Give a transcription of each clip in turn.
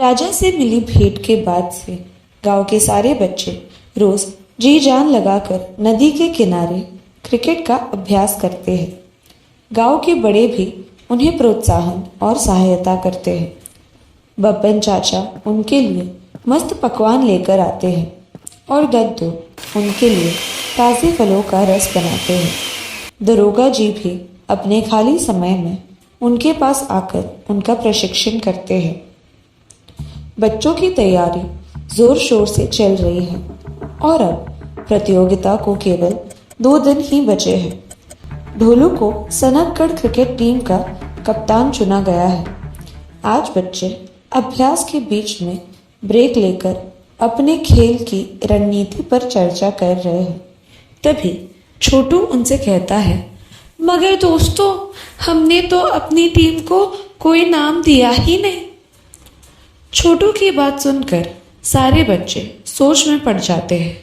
राजा से मिली भेंट के बाद से गांव के सारे बच्चे रोज जी जान लगाकर नदी के किनारे क्रिकेट का अभ्यास करते हैं। गांव के बड़े भी उन्हें प्रोत्साहन और सहायता करते हैं। बब्बन चाचा उनके लिए मस्त पकवान लेकर आते हैं और दद्दू उनके लिए ताज़े फलों का रस बनाते हैं। दरोगा जी भी अपने खाली समय में उनके पास आकर उनका प्रशिक्षण करते हैं। बच्चों की तैयारी जोर शोर से चल रही है और अब प्रतियोगिता को केवल 2 दिन ही बचे हैं। ढोलू को सनकगढ़ क्रिकेट टीम का कप्तान चुना गया है। आज बच्चे अभ्यास के बीच में ब्रेक लेकर अपने खेल की रणनीति पर चर्चा कर रहे हैं। तभी छोटू उनसे कहता है, मगर दोस्तों, हमने तो अपनी टीम को कोई नाम दिया ही नहीं। छोटू की बात सुनकर सारे बच्चे सोच में पड़ जाते हैं।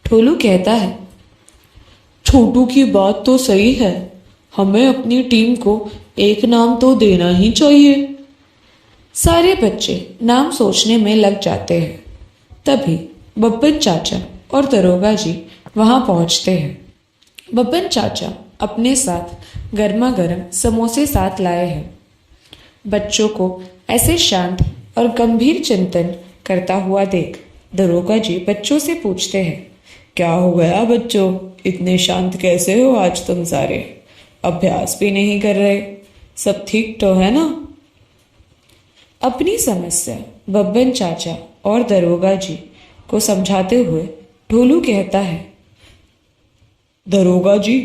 ढोलू कहता है, छोटू की बात तो सही है, हमें अपनी टीम को एक नाम तो देना ही चाहिए। सारे बच्चे नाम सोचने में लग जाते हैं। तभी बब्बन चाचा और दरोगा जी वहां पहुंचते हैं। बब्बन चाचा अपने साथ गर्मा गर्म समोसे साथ लाए हैं। बच्चों को ऐसे शांत और गंभीर चिंतन करता हुआ देख दरोगा जी बच्चों से पूछते हैं, क्या हो गया बच्चों, इतने शांत कैसे हो आज तुम सारे? अभ्यास भी नहीं कर रहे, सब ठीक तो है ना? अपनी समस्या बब्बन चाचा और दरोगा जी को समझाते हुए ढोलू कहता है, दरोगा जी,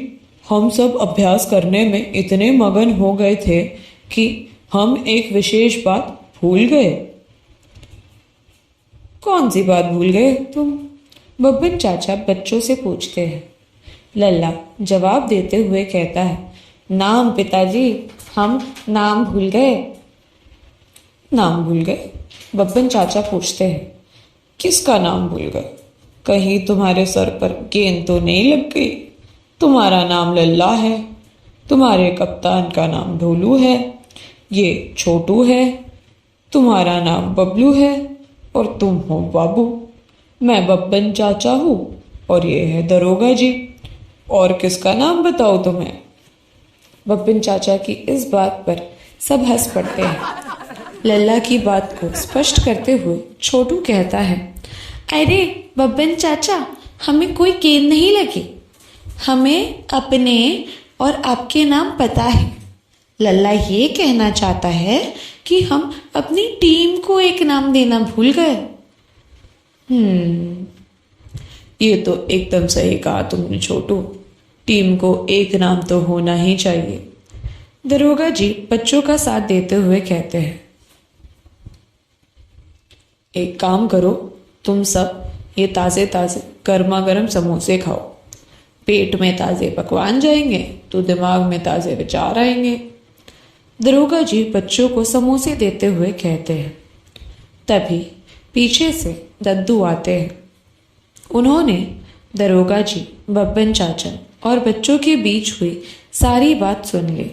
हम सब अभ्यास करने में इतने मगन हो गए थे कि हम एक विशेष बात भूल गए। कौन सी बात भूल गए तुम? बब्बन चाचा बच्चों से पूछते हैं। लल्ला जवाब देते हुए कहता है, नाम पिताजी, हम नाम भूल गए। नाम भूल गए? बब्बन चाचा पूछते हैं, किसका नाम भूल गए? कहीं तुम्हारे सर पर गेंद तो नहीं लग गई? तुम्हारा नाम लल्ला है, तुम्हारे कप्तान का नाम ढोलू है, ये छोटू है, तुम्हारा नाम बबलू है और तुम हो बाबू। मैं बब्बन चाचा हूँ और ये है दरोगा जी। और किसका नाम बताओ तुम्हें? बब्बन चाचा की इस बात पर सब हंस पड़ते हैं। लल्ला की बात को स्पष्ट करते हुए छोटू कहता है, अरे बब्बन चाचा, हमें कोई गेंद नहीं लगी, हमें अपने और आपके नाम पता है। लल्ला ये कहना चाहता है कि हम अपनी टीम को एक नाम देना भूल गए। ये तो एकदम सही कहा तुमने छोटू, टीम को एक नाम तो होना ही चाहिए। दरोगा जी बच्चों का साथ देते हुए कहते हैं, एक काम करो, तुम सब ये ताज़े ताज़े गर्मा गर्म समोसे खाओ। पेट में ताज़े पकवान जाएंगे तो दिमाग में ताज़े विचार आएंगे। दरोगा जी बच्चों को समोसे देते हुए कहते हैं। तभी पीछे से दद्दू आते हैं। उन्होंने दरोगा जी, बब्बन चाचा और बच्चों के बीच हुई सारी बात सुन ली।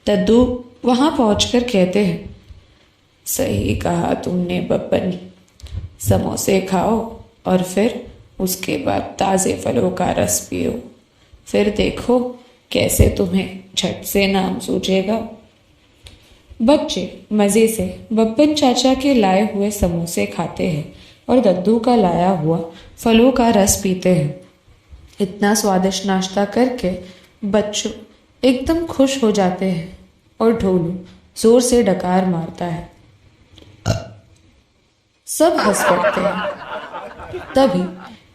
दद्दू वहां पहुंचकर कहते हैं, सही कहा तुमने बब्बन, समोसे खाओ और फिर उसके बाद ताज़े फलों का रस पियो, फिर देखो कैसे तुम्हें झट से नाम सूझेगा। बच्चे मज़े से बब्बन चाचा के लाए हुए समोसे खाते हैं और दद्दू का लाया हुआ फलों का रस पीते हैं। इतना स्वादिष्ट नाश्ता करके बच्चों एकदम खुश हो जाते हैं और ढोलू जोर से डकार मारता है। सब हंस पड़ते हैं। तभी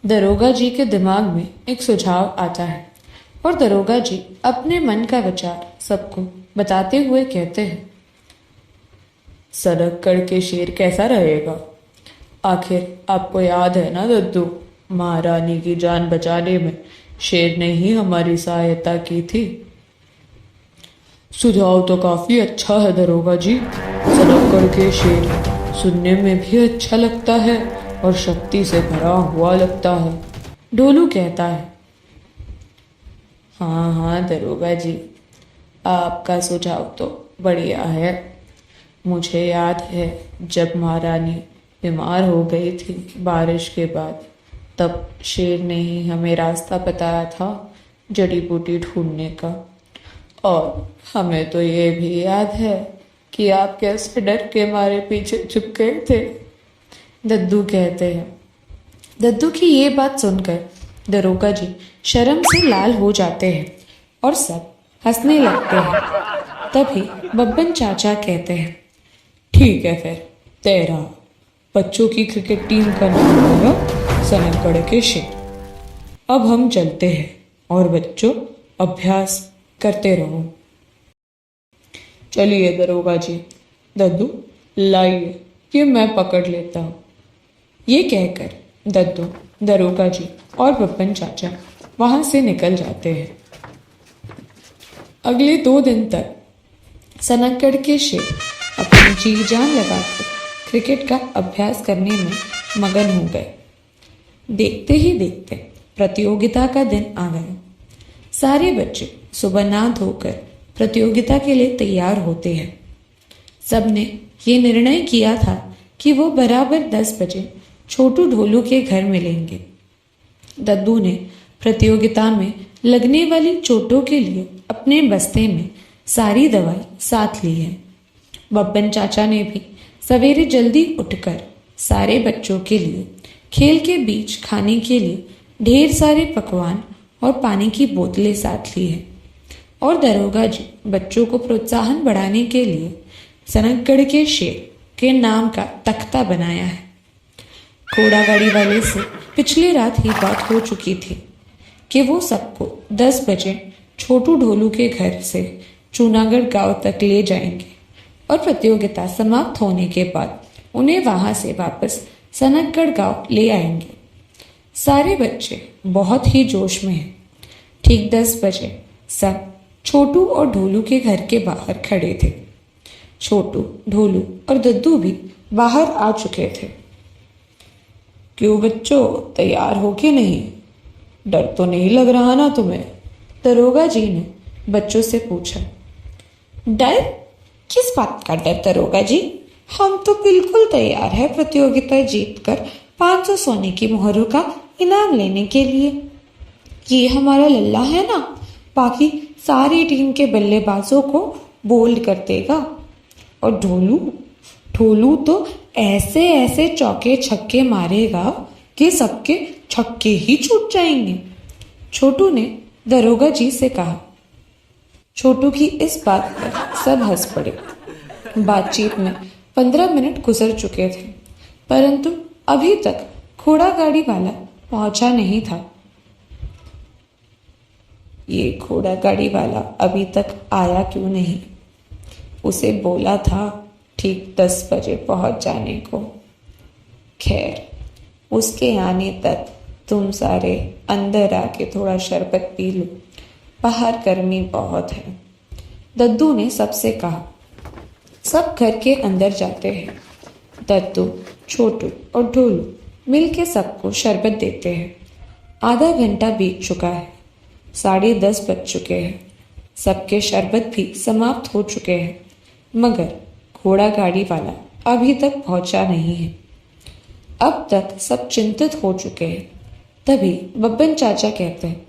दरोगा जी के दिमाग में एक सुझाव आता है और दरोगा जी अपने मन का विचार सबको बताते हुए कहते हैं, सनकगढ़ के शेर कैसा रहेगा? आखिर आपको याद है ना दद्दू, महारानी की जान बचाने में शेर ने ही हमारी सहायता की थी। सुझाव तो काफी अच्छा है दरोगा जी, सनकगढ़ के शेर सुनने में भी अच्छा लगता है और शक्ति से भरा हुआ लगता है। ढोलू कहता है, हाँ हाँ दरोगा जी, आपका सुझाव तो बढ़िया है। मुझे याद है जब महारानी बीमार हो गई थी बारिश के बाद, तब शेर ने ही हमें रास्ता बताया था जड़ी बूटी ढूंढने का। और हमें तो ये भी याद है कि आप कैसे डर के मारे पीछे छुप गए थे, दद्दू कहते हैं। दद्दू की ये बात सुनकर दरोगा जी शर्म से लाल हो जाते हैं और सब हंसने लगते हैं। तभी बब्बन चाचा कहते हैं, ठीक है फिर, तेरा बच्चों की क्रिकेट टीम का नाम होगा सनकगढ़ के शेर। अब हम चलते हैं और बच्चों अभ्यास करते रहो। चलिए दरोगा जी, दद्दू लाइए, ये मैं पकड़ लेता हूँ। ये कहकर दद्दू, दरोगा जी और बब्बन चाचा वहां से निकल जाते हैं। अगले 2 दिन तक सनकगढ़ के शेर अपनी जी जान लगाकर क्रिकेट का अभ्यास करने में मगन हो गए। देखते ही देखते प्रतियोगिता का दिन आ गया। सारे बच्चे सुबह नहा धोकर प्रतियोगिता के लिए तैयार होते हैं। सबने ये निर्णय किया था कि वो बराबर 10 बजे छोटू ढोलू के घर मिलेंगे। दद्दू ने प्रतियोगिता में लगने वाली चोटों के लिए अपने बस्ते में सारी दवाई साथ ली है। बब्बन चाचा ने भी सवेरे जल्दी उठकर सारे बच्चों के लिए खेल के बीच खाने के लिए ढेर सारे पकवान और पानी की बोतलें साथ ली है। और दरोगा जी बच्चों को प्रोत्साहन बढ़ाने के लिए सनकगढ़ के शेर के नाम का तख्ता बनाया है। घोड़ा गाड़ी वाले से पिछली रात ही बात हो चुकी थी कि वो सबको 10 बजे छोटू ढोलू के घर से चूनागढ़ गांव तक ले जाएंगे और प्रतियोगिता समाप्त होने के बाद उन्हें वहां से वापस सनकगढ़ गांव ले आएंगे। सारे बच्चे बहुत ही जोश में हैं। ठीक 10 बजे सब छोटू और ढोलू के घर के बाहर खड़े थे। छोटू, ढोलू और दद्दू भी बाहर आ चुके थे। क्यों बच्चों, तैयार हो कि नहीं? डर तो नहीं लग रहा ना तुम्हें? दरोगा जी ने बच्चों से पूछा। डर? किस बात का डर दरोगा जी? हम तो बिल्कुल तैयार है प्रतियोगिता जीतकर 500 सोने की मोहरों का इनाम लेने के लिए। ये हमारा लल्ला है ना, बाकी सारी टीम के बल्लेबाजों को बोल्ड कर देगा। और ढोलू तो ऐसे ऐसे चौके छक्के मारेगा कि सबके छक्के ही छूट जाएंगे, छोटू ने दरोगा जी से कहा। छोटू की इस बात पर सब हंस पड़े। बातचीत में 15 मिनट गुजर चुके थे, परंतु अभी तक घोड़ा गाड़ी वाला पहुंचा नहीं था। ये घोड़ा गाड़ी वाला अभी तक आया क्यों नहीं? उसे बोला था ठीक 10 बजे पहुंच जाने को। खैर, उसके आने तक तुम सारे अंदर आके थोड़ा शरबत पी लो, बाहर गर्मी बहुत है, दद्दू ने सबसे कहा। सब घर के अंदर जाते हैं। दद्दू, छोटू और ढोलू मिलके सबको शरबत देते हैं। आधा घंटा बीत चुका है, 10:30 बज चुके हैं। सबके शरबत भी समाप्त हो चुके हैं, मगर घोड़ा गाड़ी वाला अभी तक पहुंचा नहीं है। अब तक सब चिंतित हो चुके हैं। तभी बब्बन चाचा कहते हैं,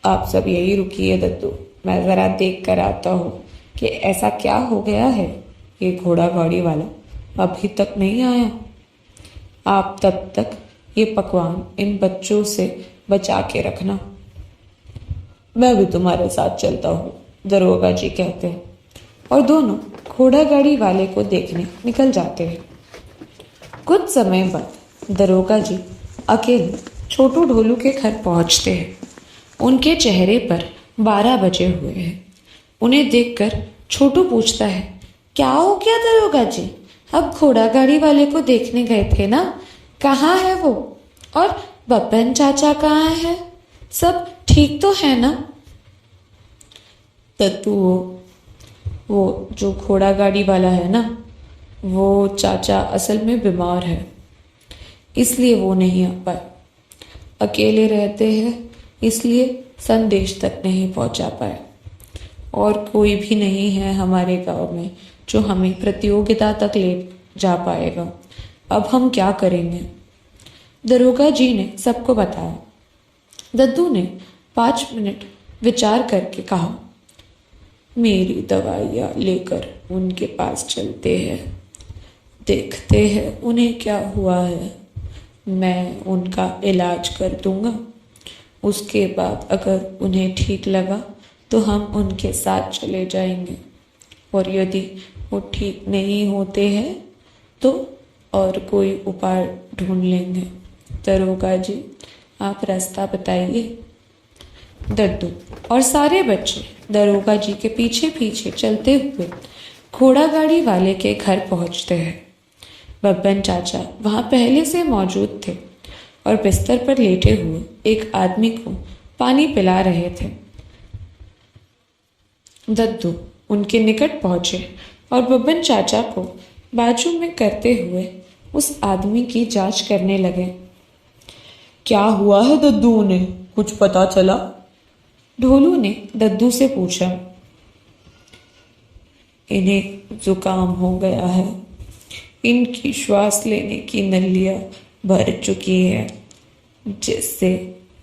आप सब यही रुकिए दद्दू, मैं ज़रा देख कर आता हूँ कि ऐसा क्या हो गया है। ये घोड़ा गाड़ी वाला अभी तक नहीं आया। आप तब तक ये पकवान इन बच्चों से बचा के रखना। मैं भी तुम्हारे साथ चलता हूँ, दरोगा जी कहते हैं, और दोनों घोड़ा गाड़ी वाले को देखने निकल जाते हैं। कुछ समय बाद दरोगा जी अकेले छोटू ढोलू के घर पहुंचते हैं। उनके चेहरे पर 12 बजे हुए हैं। उन्हें देखकर छोटू पूछता है, क्या हो गया दरोगा जी? अब घोड़ा गाड़ी वाले को देखने गए थे ना, कहाँ है वो? और बब्बन चाचा कहाँ है? सब ठीक तो है ना? तत्तू, वो जो घोड़ा गाड़ी वाला है ना, वो चाचा असल में बीमार है, इसलिए वो नहीं आ पाए। अकेले रहते हैं, इसलिए संदेश तक नहीं पहुंचा पाए। और कोई भी नहीं है हमारे गांव में जो हमें प्रतियोगिता तक ले जा पाएगा। अब हम क्या करेंगे? दरोगा जी ने सबको बताया। दद्दू ने 5 मिनट विचार करके कहा, मेरी दवाइयाँ लेकर उनके पास चलते हैं, देखते हैं उन्हें क्या हुआ है। मैं उनका इलाज कर दूंगा। उसके बाद अगर उन्हें ठीक लगा तो हम उनके साथ चले जाएंगे, और यदि वो ठीक नहीं होते हैं तो और कोई उपाय ढूंढ लेंगे। दरोगा जी, आप रास्ता बताइए। दद्दू और सारे बच्चे दरोगा जी के पीछे पीछे चलते हुए घोड़ा गाड़ी वाले के घर पहुंचते हैं। बब्बन चाचा वहां पहले से मौजूद थे और बिस्तर पर लेटे हुए एक आदमी को पानी पिला रहे थे। दद्दू उनके निकट पहुंचे और बब्बन चाचा को बाजू में करते हुए उस आदमी की जांच करने लगे। क्या हुआ है दद्दू, उन्हें कुछ पता चला? ढोलू ने दद्दू से पूछा। इन्हें जुकाम हो गया है, इनकी श्वास लेने की नलियां भर चुकी है, जिससे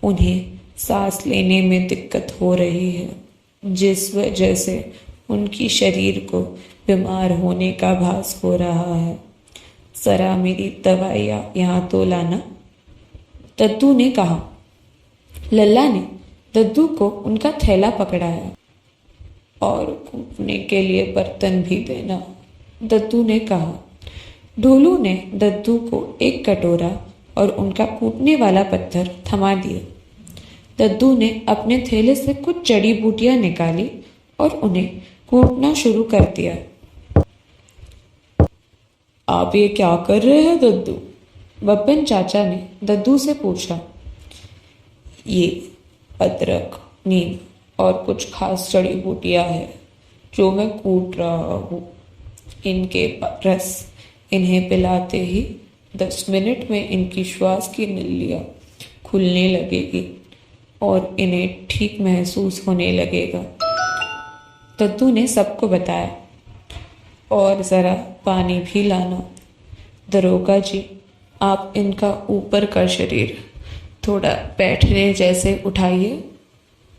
उन्हें सांस लेने में दिक्कत हो रही है, जिस वजह से उनकी शरीर को बीमार होने का भास हो रहा है। जरा मेरी दवाइयाँ यहाँ तो लाना, दद्दू ने कहा। लल्ला ने दद्दू को उनका थैला पकड़ाया। और कूटने के लिए बर्तन भी देना, दद्दू ने कहा। ढोलू ने दद्दू को एक कटोरा और उनका कूटने वाला पत्थर थमा दिया। दद्दू ने अपने थैले से कुछ जड़ी बूटियां निकाली और उन्हें कूटना शुरू कर दिया। आप ये क्या कर रहे हैं दद्दू? बब्बन चाचा ने दद्दू से पूछा। ये अदरक, नीम और कुछ खास जड़ी बूटियां हैं जो मैं कूट रहा हूँ। इनके रस इन्हें पिलाते ही 10 मिनट में इनकी श्वास की नलियां खुलने लगेगी और इन्हें ठीक महसूस होने लगेगा, दद्दू ने सबको बताया। और ज़रा पानी भी लाना। दरोगा जी, आप इनका ऊपर का शरीर थोड़ा बैठने जैसे उठाइए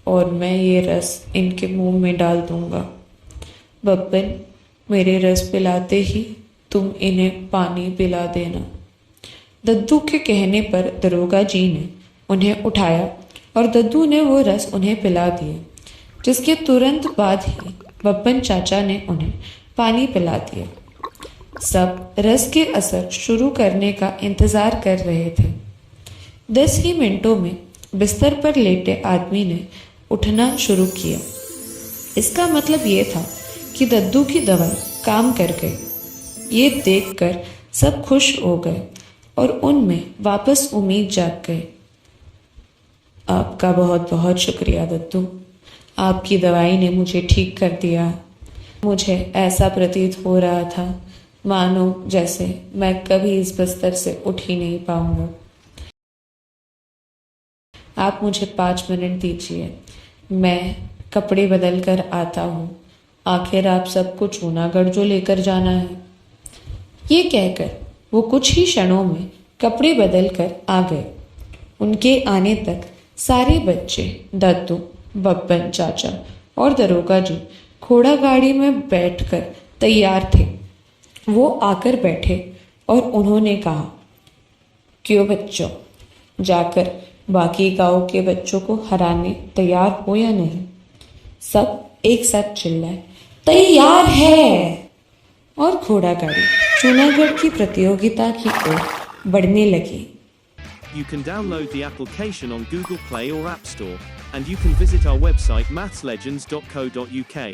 और मैं ये रस इनके मुंह में डाल दूंगा। बब्बन, मेरे रस पिलाते ही तुम इन्हें पानी पिला देना। दद्दू के कहने पर दरोगा जी ने उन्हें उठाया और दद्दू ने वो रस उन्हें पिला दिया, जिसके तुरंत बाद ही बब्बन चाचा ने उन्हें पानी पिला दिया। सब रस के असर शुरू करने का इंतजार कर रहे थे। 10 ही मिनटों में बिस्तर पर लेटे आदमी ने उठना शुरू किया। इसका मतलब ये था कि दद्दू की दवाई काम कर गई। ये देखकर सब खुश हो गए और उनमें वापस उम्मीद जाग गई। आपका बहुत बहुत शुक्रिया दद्दू, आपकी दवाई ने मुझे ठीक कर दिया। मुझे ऐसा प्रतीत हो रहा था मानो जैसे मैं कभी इस बिस्तर से उठ ही नहीं पाऊंगा। आप मुझे 5 मिनट दीजिए, मैं कपड़े बदल कर आता हूँ। आखिर आप सबको जूनागढ़ जो लेकर जाना है। ये कहकर वो कुछ ही क्षणों में कपड़े बदल कर आ गए। उनके आने तक सारे बच्चे, दद्दू, बब्बन चाचा और दरोगा जी घोड़ा गाड़ी में बैठकर तैयार थे। वो आकर बैठे और उन्होंने कहा, क्यों बच्चों, जाकर बाकी गांव के बच्चों को हराने तैयार हो या नहीं? सब एक साथ चिल्लाए, तैयार है। और घोड़ा गाड़ी जूनागढ़ की प्रतियोगिता की ओर बढ़ने लगी। You can download the application on Google Play or App Store, and you can visit our website mathslegends.co.uk.